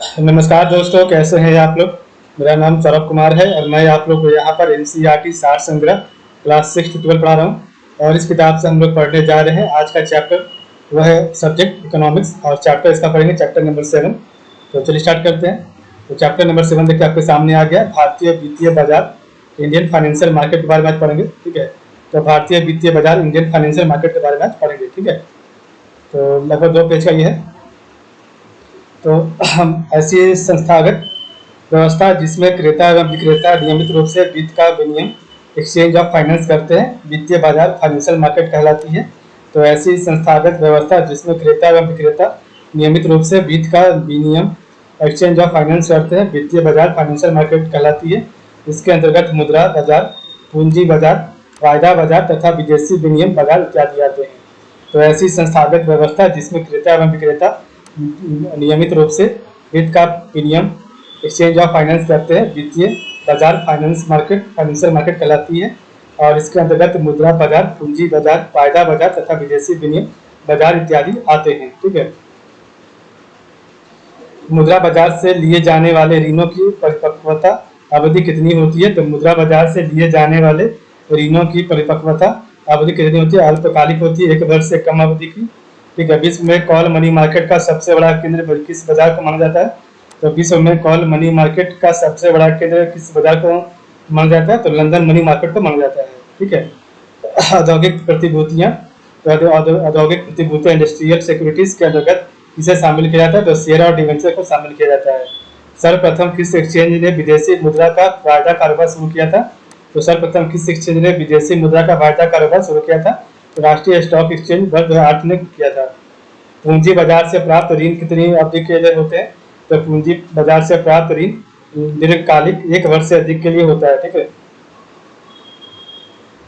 नमस्कार दोस्तों, कैसे हैं आप लोग। मेरा नाम सौरभ कुमार है और मैं आप लोग को यहाँ पर एनसीईआरटी सार संग्रह क्लास 6 to 12 पढ़ा रहा हूँ। और इस किताब से हम लोग पढ़ने जा रहे हैं। आज का चैप्टर वह है सब्जेक्ट इकोनॉमिक्स और चैप्टर इसका पढ़ेंगे चैप्टर नंबर 7। तो चलिए स्टार्ट करते हैं। तो चैप्टर नंबर 7 देखिए आपके सामने आ गया, भारतीय वित्तीय बाजार, इंडियन फाइनेंशियल मार्केट के बारे में आज पढ़ेंगे। ठीक है, तो भारतीय वित्तीय बाजार, इंडियन फाइनेंशियल मार्केट के बारे में आज पढ़ेंगे। ठीक है, तो लगभग 2 पेज का ये है। तो हम ऐसी संस्थागत व्यवस्था जिसमें क्रेता एवं विक्रेता नियमित रूप से वित्त का विनिमय एक्सचेंज ऑफ फाइनेंस करते हैं, वित्तीय बाजार फाइनेंशियल मार्केट कहलाती है। तो ऐसी संस्थागत व्यवस्था जिसमें क्रेता एवं विक्रेता नियमित रूप से वित्त का विनिमय एक्सचेंज ऑफ फाइनेंस करते हैं, वित्तीय बाजार फाइनेंशियल मार्केट कहलाती है। इसके अंतर्गत मुद्रा बाजार, पूंजी बाजार, वायदा बाजार तथा विदेशी विनिमय बाजार इत्यादि आते हैं। तो ऐसी संस्थागत व्यवस्था जिसमें क्रेता एवं विक्रेता नियमित रूप से वित्त का विनिमय एक्सचेंज ऑफ फाइनेंस करते हैं, वित्तीय बाजार फाइनेंशियल मार्केट कहलाती है। और इसके अंतर्गत मुद्रा बाजार, पूंजी बाजार, वायदा बाजार तथा विदेशी विनिमय बाजार इत्यादि आते हैं। ठीक है, मुद्रा बाजार से लिए जाने वाले ऋणों की परिपक्वता अवधि कितनी होती है। तो मुद्रा बाजार से लिए जाने वाले ऋणों की परिपक्वता अवधि कितनी होती है। अल्पकालिक होती है, 1 वर्ष से कम अवधि की। ठीक है, विश्व में कॉल मनी मार्केट का सबसे बड़ा केंद्र किस बाजार को माना जाता है। तो विश्व में कॉल मनी मार्केट का सबसे बड़ा केंद्र किस बाजार को माना जाता है। तो लंदन मनी मार्केट को माना जाता है। ठीक है, औद्योगिक प्रतिभूतियां, औद्योगिक प्रतिभूतियां इंडस्ट्रियल सिक्योरिटीज के अंतर्गत किसे शामिल किया जाता है। तो शेयर और डिवेंचर को शामिल किया जाता है। सर्वप्रथम किस एक्सचेंज ने विदेशी मुद्रा का वायदा कारोबार शुरू किया था। तो सर्वप्रथम किस एक्सचेंज ने विदेशी मुद्रा का वायदा कारोबार शुरू किया था। तो राष्ट्रीय स्टॉक एक्सचेंज वर्ष 2008 ने किया था। पूंजी बाजार से प्राप्त ऋण कितनी अवधि के लिए होते हैं। तो पूंजी बाजार से प्राप्त ऋण दीर्घकालिक 1 वर्ष से अधिक के लिए होता है। ठीक है,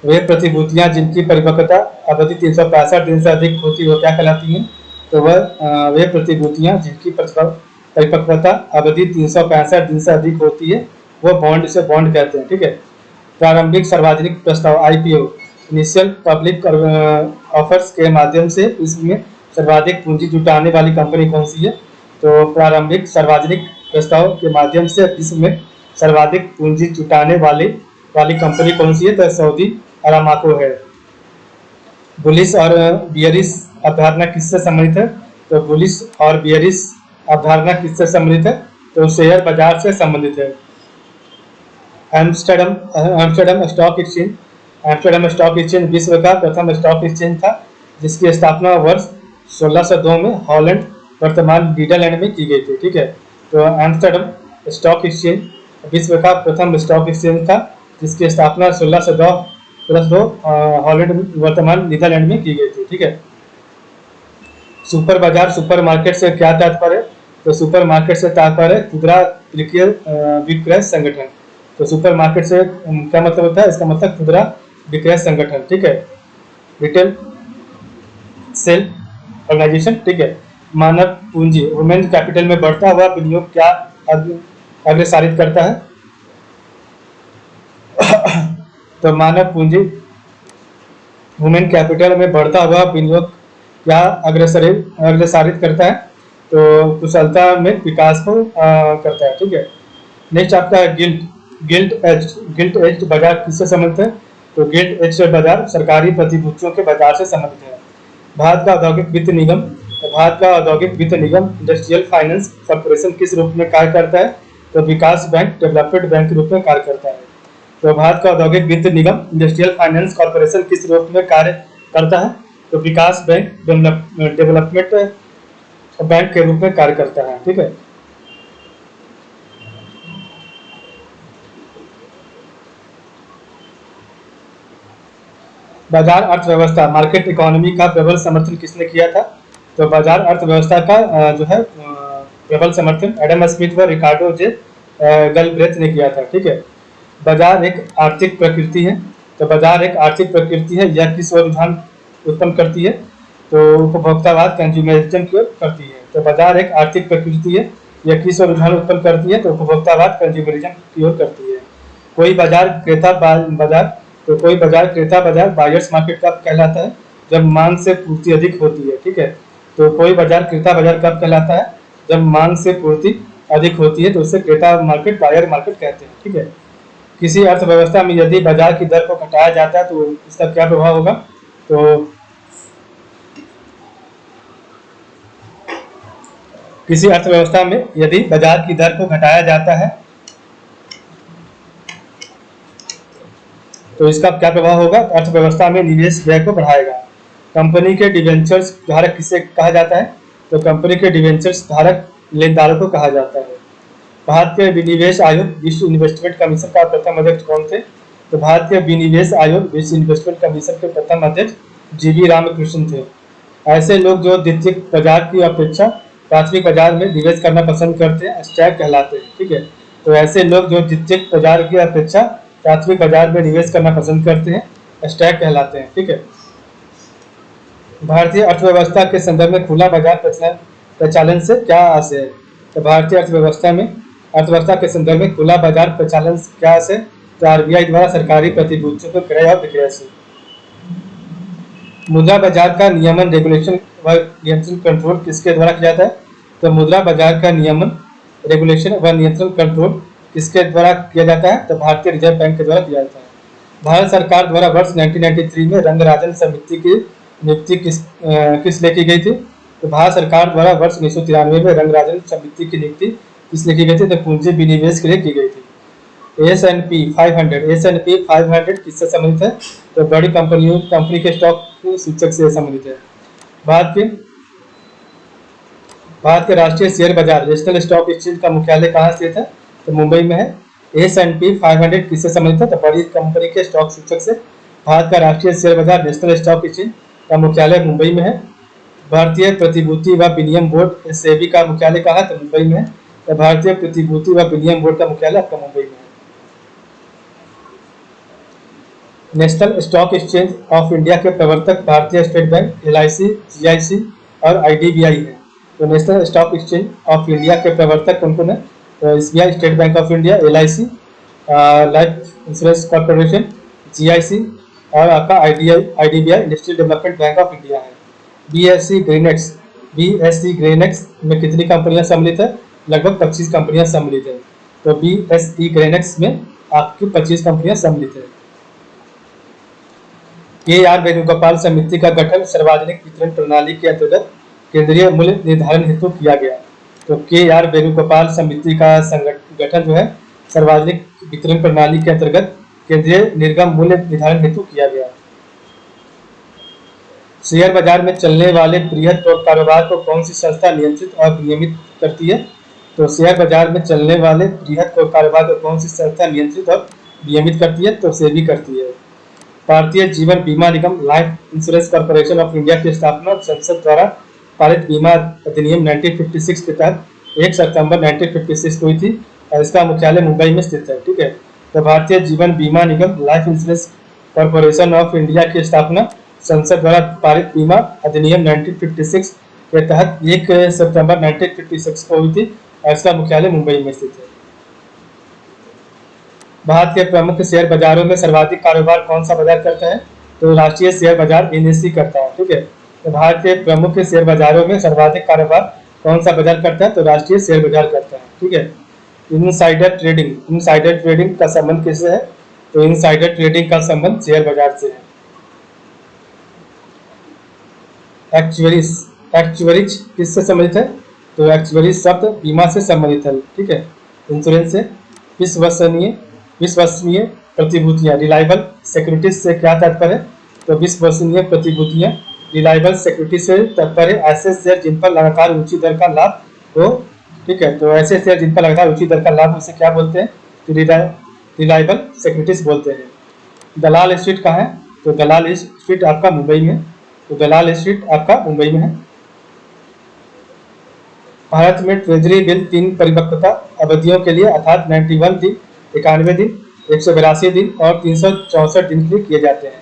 वे प्रतिभूतियां जिनकी परिपक्वता अवधि 365 दिन से अधिक होती है क्या कहलाती हैं। तो वे प्रतिभूतियां जिनकी परिपक्वता अवधि 365 दिन से अधिक होती है वो बॉन्ड से बॉन्ड कहते हैं। ठीक है, प्रारंभिक सार्वजनिक प्रस्ताव आईपीओ इनिशियल पब्लिक ऑफर्स के माध्यम से इसमें सर्वाधिक पूंजी जुटाने वाली कंपनी कौन सी है। तो प्रारंभिक सार्वजनिक प्रस्ताव के माध्यम से विश्व में सर्वाधिक पूंजी जुटाने वाली कंपनी कौन सी है। तो सऊदी अरामाको है। बुलिश और बियरिश अवधारणा किससे संबंधित है। तो बुलिश और बियरिश अवधारणा किससे संबंधित है। तो शेयर बाजार से संबंधित है। एम्स्टर्डम स्टॉक एक्सचेंज विश्व का प्रथम स्टॉक एक्सचेंज था जिसकी स्थापना वर्ष 1602 में हॉलैंड वर्तमान नीदरलैंड में की गई थी। ठीक है, तो एम्स्टर्डम स्टॉक एक्सचेंज विश्व का प्रथम स्टॉक एक्सचेंज था जिसकी स्थापना 1602 हॉलैंड वर्तमान नीदरलैंड में की गई थी। ठीक है, सुपर बाजार सुपर मार्केट से क्या तात्पर्य। तो सुपर मार्केट से तात्पर्य खुदरा विक्रय संगठन। तो सुपर मार्केट से क्या मतलब होता है, इसका मतलब खुदरा विक्रय संगठन। ठीक है, रिटेल सेल ऑर्गेनाइजेशन। ठीक है, मानव पूंजी ह्यूमन कैपिटल में बढ़ता हुआ विनियोग क्या अग्रसारित करता है। तो मानव पूंजी ह्यूमन कैपिटल में बढ़ता हुआ विनियोग क्या अग्रसारित करता है। तो कुशलता में विकास को करता है। ठीक है, नेक्स्ट आपका गिल्ट एज बाजार किससे संबंधित है। तो गिल्ट एज बाजार सरकारी प्रतिभूतियों के बाजार से संबंधित है। भारत का औद्योगिक वित्त निगम इंडस्ट्रियल फाइनेंस कॉर्पोरेशन किस रूप में कार्य करता है। तो विकास बैंक डेवलपमेंट बैंक के रूप में कार्य करता है। तो भारत का औद्योगिक वित्त निगम इंडस्ट्रियल फाइनेंस कॉर्पोरेशन किस रूप में कार्य करता है। तो विकास बैंक डेवलपमेंट बैंक के रूप में कार्य करता है। ठीक है, बाजार अर्थव्यवस्था मार्केट इकोनॉमी का प्रबल समर्थन किसने किया था। तो बाजार अर्थव्यवस्था का जो है प्रबल समर्थन एडम स्मिथ व रिकार्डो जे गलब्रेथ ने किया था। ठीक है, बाजार एक आर्थिक प्रकृति है। तो बाजार एक आर्थिक प्रकृति है, यह किस ओर रुझान उत्पन्न करती है। तो उपभोक्तावाद कंज्यूमरिज्म की ओर करती है। तो बाजार एक आर्थिक प्रकृति है, यह किस ओर रुझान उत्पन्न करती है। तो उपभोक्तावाद कंज्यूमरिज्म की ओर करती है। कोई बाजार क्रेता बाजार बायर्स मार्केट कब कहलाता है, जब मांग से पूर्ति अधिक होती है। ठीक है, तो कोई बाजार क्रेता बाजार कब कहलाता है, जब मांग से पूर्ति अधिक होती है तो उसे क्रेता मार्केट, बायर मार्केट कहते हैं। ठीक है, किसी अर्थव्यवस्था में यदि बाजार की दर को घटाया जाता है तो इसका क्या प्रभाव होगा? तो किसी अर्थव्यवस्था में यदि बाजार की दर को घटाया जाता है तो इसका क्या प्रभाव होगा? अर्थव्यवस्था में निवेश व्यय को बढ़ाएगा। कंपनी के डिवेंचर्स धारक किसे कहा जाता है? तो कंपनी के डिवेंचर्स धारक लेनदारों को कहा जाता है। भारत के विनिवेश आयोग विश्व इन्वेस्टमेंट कमीशन का प्रथम अध्यक्ष कौन थे? तो भारत के विनिवेश आयोग विश्व इन्वेस्टमेंट कमीशन के प्रथम अध्यक्ष जीवी रामकृष्णन थे। ऐसे लोग जो द्वितीयक बाजार की अपेक्षा प्राथमिक बाजार में निवेश करना पसंद करते हैं स्टॉक कहलाते हैं। ठीक है, तो ऐसे लोग जो द्वितीयक बाजार की अपेक्षा प्राथमिक बाजार में निवेश करना पसंद करते हैं स्टॉक कहलाते हैं। ठीक है, भारतीय अर्थव्यवस्था के संदर्भ में खुला बाजार प्रचालन से क्या आशय है? तो भारतीय अर्थव्यवस्था के संदर्भ में खुला बाजार प्रचालन से क्या आशय? तो आरबीआई द्वारा सरकारी प्रतिभूतियों को क्रय और विक्रय से। मुद्रा बाजार का नियमन, रेगुलेशन व नियंत्रण कंट्रोल किसके द्वारा किया जाता है? तो मुद्रा बाजार का नियमन, रेगुलेशन व नियंत्रण कंट्रोल किसके द्वारा किया जाता है? तो भारतीय रिजर्व बैंक के द्वारा किया जाता है। भारत सरकार द्वारा वर्ष 1993 में रंगराजन समिति की नियुक्ति किस लिए की गई थी? तो भारत सरकार द्वारा वर्ष 1993 में रंगराजन समिति की नियुक्ति किस लिए की गई थी? तो पूंजी विनिवेश के लिए की गई थी। S&P 500 किससे संबंधित है? तो बड़ी कंपनी के स्टॉक सूचक से संबंधित है। भारत के राष्ट्रीय शेयर बाजार नेशनल स्टॉक एक्सचेंज का मुख्यालय कहाँ स्थित है? तो मुंबई में है। S&P 500 किससे संबंधित है? तो बड़ी कंपनी के स्टॉक सूचक से। भारत का राष्ट्रीय शेयर बाजार नेशनल स्टॉक एक्सचेंज का मुख्यालय मुंबई में है। भारतीय प्रतिभूति व विनिमय बोर्ड सेबी का मुख्यालय कहाँ है? तो मुंबई में है। तो भारतीय प्रतिभूति व विनिमय बोर्ड का मुख्यालय आपका मुंबई में है। National stock exchange of India के प्रवर्तक भारतीय स्टेट बैंक, LIC, GIC और IDBI है। तो national stock exchange of India के प्रवर्तक कौन कौन है? तो SBI state bank of India, LIC life insurance corporation, GIC और आपका IDBI industrial development bank of India है। BSE ग्रेनेक्स में कितनी कंपनियां सम्मिलित है? लगभग 25 कंपनियां सम्मिलित है। तो BSE ग्रेनेक्स में आपकी 25 कंपनियां सम्मिलित है। KR वेणुगोपाल समिति का गठन सार्वजनिक वितरण प्रणाली के अंतर्गत केंद्रीय मूल्य निर्धारण हेतु किया गया। तो KR वेणुगोपाल समिति का गठन जो है सार्वजनिक वितरण प्रणाली के अंतर्गत केंद्रीय निर्गम मूल्य निर्धारण हेतु किया गया। शेयर बाजार में चलने वाले बृहद कारोबार को कौन सी संस्था नियंत्रित और नियमित करती है? तो शेयर बाजार में चलने वाले बृहद कारोबार को कौन सी संस्था नियंत्रित और नियमित करती है? तो सेबी करती है। Bharatiya Jeevan Bima Nigam life insurance corporation of India की स्थापना संसद द्वारा पारित बीमा अधिनियम 1956 के तहत 1 सितंबर 1956 को हुई थी और इसका मुख्यालय मुंबई में स्थित है। ठीक है, तो Bharatiya Jeevan Bima Nigam life insurance corporation of India की स्थापना संसद द्वारा पारित बीमा अधिनियम 1956 के तहत 1 सितंबर 1956 को हुई थी और इसका मुख्यालय मुंबई में स्थित है। भारत के प्रमुख शेयर बाजारों में सर्वाधिक कारोबार कौन सा बाजार करता है? तो राष्ट्रीय शेयर बाजार NSE करता है। ठीक है, तो भारत के प्रमुख शेयर बाजारों में सर्वाधिक कारोबार कौन सा बाजार करता है? तो राष्ट्रीय शेयर बाजार करता है। ठीक है, इनसाइडर ट्रेडिंग का संबंध किससे है? तो इनसाइडर ट्रेडिंग का संबंध शेयर बाजार से है। एक्चुअरीज किससे संबंधित है? तो एक्चुअरीज शब्द बीमा से संबंधित है। ठीक है, इंश्योरेंस से। विश्वसनीय प्रतिभूतियां रिलायबल सिक्योरिटीज से क्या तात्पर्य है? तो विश्वसनीय प्रतिभूतियां रिलायबल सिक्योरिटी से तात्पर्य ऐसे शेयर जिन पर लगातार ऊंची दर का लाभ हो। ठीक है, तो ऐसे शेयर जिन पर लगातार ऊंची दर का लाभ उसे क्या बोलते हैं? तो रिलायबल सिक्योरिटीज बोलते हैं। दलाल स्ट्रीट कहाँ है? तो दलाल स्ट्रीट आपका मुंबई में। तो दलाल स्ट्रीट आपका मुंबई में है। भारत में ट्रेजरी बिल 3 परिपक्वता अवधियों के लिए अर्थात 91 दिन, 91 दिन, 182 दिन और 364 दिन के लिए किए जाते हैं।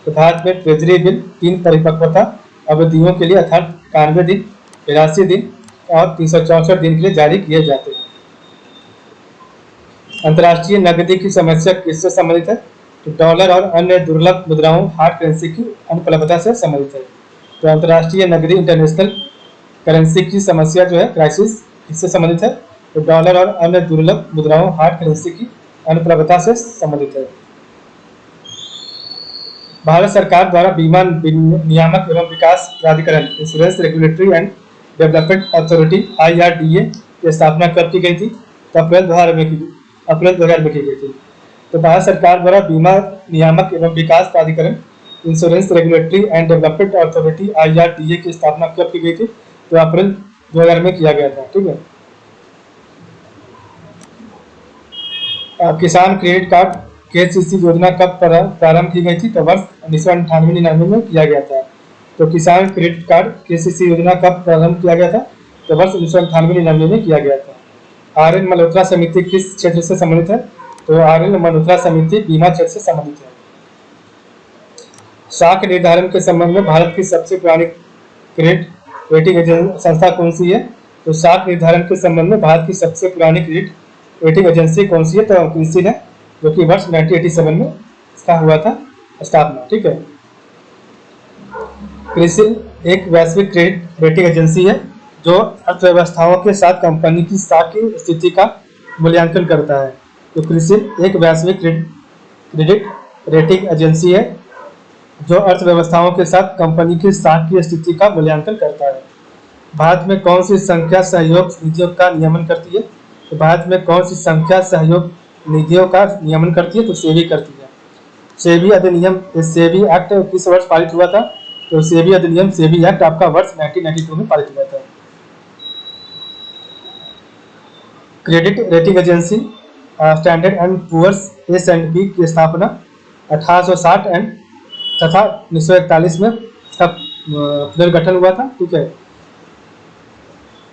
तो भारत में ट्रेजरी बिल 3 परिपक्वता अवधियों के लिए अर्थात 91 दिन, 82 दिन और 364 दिन के लिए जारी किए जाते हैं। अंतर्राष्ट्रीय नकदी की समस्या किससे संबंधित है? तो डॉलर और अन्य दुर्लभ मुद्राओं हार्ड करेंसी की अनुपलब्धता से संबंधित है। तो अंतर्राष्ट्रीय नकदी इंटरनेशनल करेंसी की समस्या जो है क्राइसिस किससे संबंधित है? तो डॉलर और अन्य दुर्लभ मुद्राओं हार्ड करेंसी की अनुपलब्धता से संबंधित है। भारत सरकार द्वारा बीमा नियामक एवं विकास प्राधिकरण insurance regulatory and development authority IRDA की स्थापना कब की गई थी? तो अप्रैल 2000 में की गई थी। तो भारत सरकार द्वारा बीमा नियामक एवं विकास प्राधिकरण insurance regulatory and development authority IRDA की स्थापना कब की गई थी? तो अप्रैल 2000 में किया गया था। ठीक है। किसान क्रेडिट कार्ड KCC योजना कब प्रारंभ की गई थी? तो वर्ष 1998-99 में किया गया था। तो किसान क्रेडिट कार्ड KCC योजना कब प्रारंभ किया गया था? तो वर्ष 1998-99 में किया गया था। RN मल्होत्रा समिति किस क्षेत्र से संबंधित है? तो RN मल्होत्रा समिति बीमा क्षेत्र से संबंधित है। साख निर्धारण के संबंध में भारत की सबसे पुरानी क्रेडिट रेटिंग संस्था कौन सी है? तो साख निर्धारण के संबंध में भारत की सबसे पुरानी क्रेडिट रेटिंग एजेंसी कौन सी है? तो क्रिसिल है, जो कि वर्ष 1987 में इसका हुआ था स्थापना। ठीक है। क्रिसिल एक वैश्विक क्रेडिट रेटिंग एजेंसी है जो अर्थव्यवस्थाओं के साथ कंपनी की स्टॉक की स्थिति का मूल्यांकन करता है। तो क्रिसिल एक वैश्विक क्रेडिट रेटिंग एजेंसी है जो अर्थव्यवस्थाओं के साथ कंपनी की स्टॉक की स्थिति का मूल्यांकन करता है। भारत में कौन सी संख्या सहयोग नीतियों का नियमन करती है? तो भारत में कौन सी संख्या सहयोग निधियों का नियमन करती है? तो सेबी करती है। सेबी अधिनियम सेबी एक्ट किस वर्ष पारित हुआ था? तो सेबी अधिनियम सेबी एक्ट आपका वर्ष 1992 में पारित हुआ था। Credit rating agency Standard and Poor's S&P की स्थापना 1860 तथा 1941 में इसका पुनर्गठन हुआ था। ठीक है।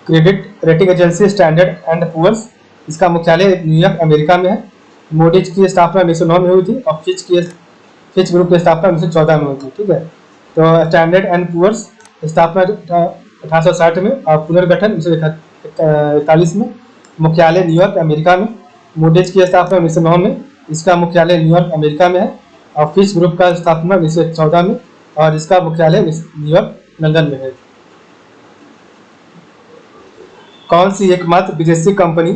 Credit rating agency Standard and Poor's, इसका मुख्यालय न्यूयॉर्क अमेरिका में है। मूडीज की स्थापना 1909 में हुई थी और फिच ग्रुप की स्थापना 1914 में हुई थी। ठीक है। तो स्टैंडर्ड एंड पुअर्स स्थापना 1860 में और पुनर्गठन 1941 में, मुख्यालय न्यूयॉर्क अमेरिका में। मूडीज की स्थापना 1909 में, इसका मुख्यालय न्यूयॉर्क अमेरिका में है। और फिच ग्रुप का स्थापना 1914 में और इसका मुख्यालय न्यूयॉर्क लंदन में है। कौन सी एकमात्र विदेशी कंपनी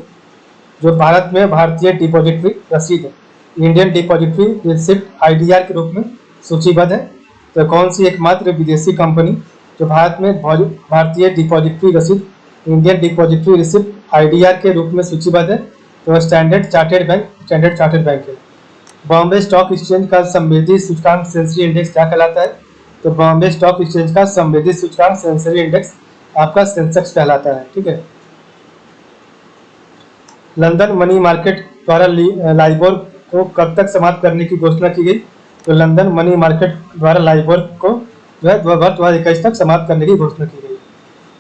जो भारत में भारतीय डिपॉजिटरी रसीद इंडियन डिपॉजिटरी रिसिप्ट IDR के रूप में सूचीबद्ध है? तो कौन सी एकमात्र विदेशी कंपनी जो भारत में भारतीय डिपॉजिटरी रसीद इंडियन डिपॉजिटरी रिसिप्ट IDR के रूप में सूचीबद्ध है? तो स्टैंडर्ड चार्टर्ड बैंक है। बॉम्बे स्टॉक एक्सचेंज का संवेदी सूचकांक सेंसरी इंडेक्स क्या कहलाता है? तो बॉम्बे स्टॉक एक्सचेंज का संवेदी सूचकांक सेंसरी इंडेक्स आपका सेंसेक्स कहलाता है। ठीक है। लंदन मनी मार्केट द्वारा लाइबोर को कब तक समाप्त करने की घोषणा की गई? तो लंदन मनी मार्केट द्वारा लाइबोर को जो है 2021 तक समाप्त करने की घोषणा की गई।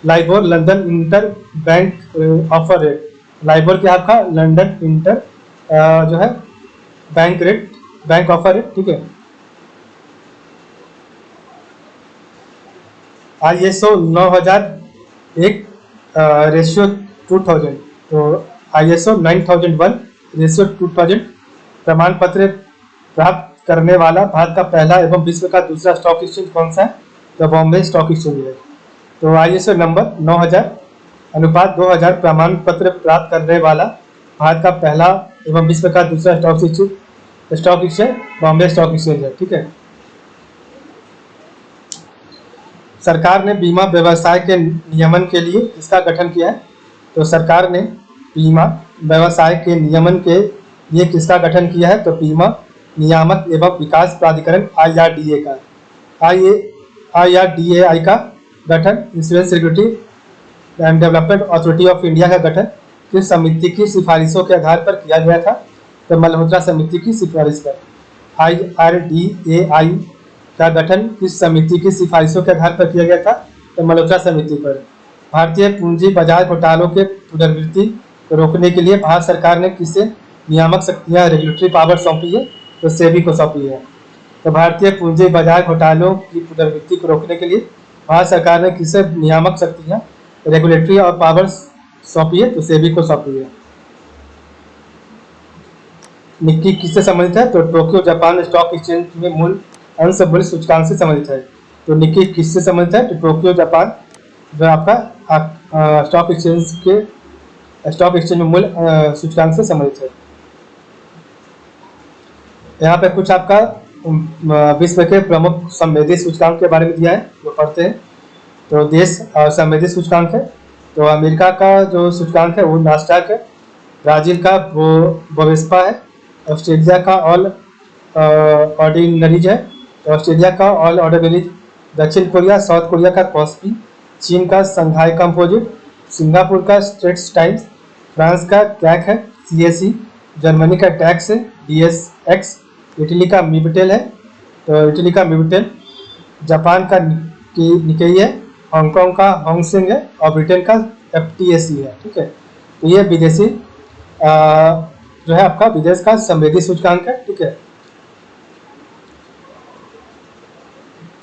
LIBOR London inter bank offer rate, LIBOR क्या आपका लंदन इंटर जो है बैंक ऑफर रेट। ठीक है। ISO 9001 रेशियो 2000, तो ISO 9001 रेशियो 2000 प्रमाण पत्र प्राप्त करने वाला भारत का पहला एवं विश्व का दूसरा स्टॉक एक्सचेंज कौन सा है? तो बॉम्बे स्टॉक एक्सचेंज है। तो ISO नंबर 9000/2000 प्रमाण पत्र प्राप्त करने वाला भारत का पहला एवं विश्व का दूसरा stock exchange Bombay stock exchange है। ठीक है। सरकार ने बीमा व्यवसाय के नियमन के लिए इसका गठन किया है? तो सरकार ने बीमा व्यवसाय के नियमन के लिए किसका गठन किया है? तो बीमा नियामक एवं विकास प्राधिकरण IRDA का IRDAI का गठन insurance regulatory and development authority of India का गठन किस समिति की सिफारिशों के आधार पर किया गया था? तो मल्होत्रा समिति की सिफारिश पर। IRDAI का गठन किस समिति की सिफारिशों के आधार पर किया गया था? तो मल्होत्रा समिति पर। भारतीय पूंजी बाजार घोटालों के पुनरावृत्ति को रोकने के लिए भारत सरकार ने किसे नियामक शक्तियां रेगुलेटरी पावर सौंपी है? तो सेबी को सौंपी है। तो भारतीय पूंजी बाजार घोटालों की पुनरावृत्ति को रोकने के लिए भारत सरकार ने किसे नियामक शक्तियां रेगुलेटरी और पावर सौंपी है? तो सेबी को सौंपी है। निक्की किससे संबंधित है? तो टोक्यो जापान स्टॉक एक्सचेंज में मूल अंश मूल्य सूचकांक से संबंधित है। तो निक्की किससे संबंधित है? तो टोक्यो जापान जो आपका स्टॉक एक्सचेंज के स्टॉक एक्सचेंज में मूल्य सूचकांक से संबंधित है। यहाँ पे कुछ आपका विश्व के प्रमुख संवेदी सूचकांक के बारे में दिया है, वो पढ़ते हैं। तो देश और संवेदी सूचकांक है, तो अमेरिका का जो सूचकांक है वो नास्डैक है, ब्राजील का वो बवेस्पा है, ऑस्ट्रेलिया का ऑल ऑर्डिनरीज है, तो ऑस्ट्रेलिया का ऑल ऑर्डिनरीज, दक्षिण कोरिया साउथ कोरिया का कॉस्पी, चीन का संघाई कंपोजिट, सिंगापुर का स्ट्रेट्स टाइम्स, फ्रांस का कैक है CAC, जर्मनी का टैक्स है DSX, इटली का मिबिटेल है, तो इटली का मिबिटेल, जापान का निकेई है, हांगकांग का होंगसेंग है और ब्रिटेन का FTSE है। ठीक है, तो ये विदेशी जो है आपका विदेश का संवेदी सूचकांक है। ठीक है,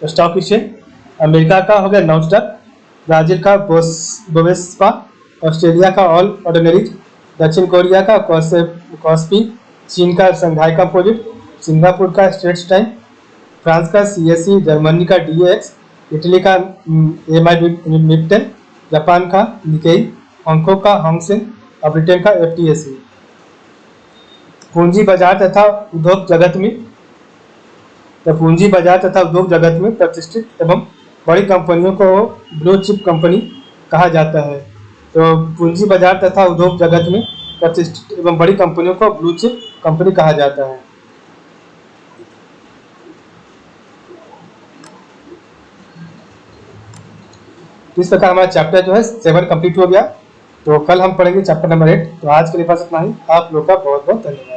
तो स्टॉक एक्सचेंज अमेरिका का हो गया नास्डैक, ब्राजील का बोवेस्पा, ऑस्ट्रेलिया का ऑल ऑर्डिनरीज, दक्षिण कोरिया का कॉस्पी, चीन का संघाई कंपोजिट, सिंगापुर का स्ट्रेट्स टाइम, फ्रांस का CAC, जर्मनी का DAX, इटली का मिबिटेल, जापान का निकेई, हांगकांग का होंगसेंग और ब्रिटेन का FTSE। पूंजी बाजार तथा उद्योग जगत में, तो पूंजी बाजार तथा उद्योग जगत में प्रतिष्ठित एवं बड़ी कंपनियों को ब्लू चिप कंपनी कहा जाता है। तो पूंजी बाजार तथा उद्योग जगत में प्रतिष्ठित एवं बड़ी कंपनियों को ब्लू चिप कंपनी कहा जाता है। इस प्रकार हमारा चैप्टर जो है 7 कंप्लीट हो गया। तो कल हम पढ़ेंगे चैप्टर नंबर 8। तो आज के लिए बस इतना ही। आप लोग का बहुत बहुत धन्यवाद।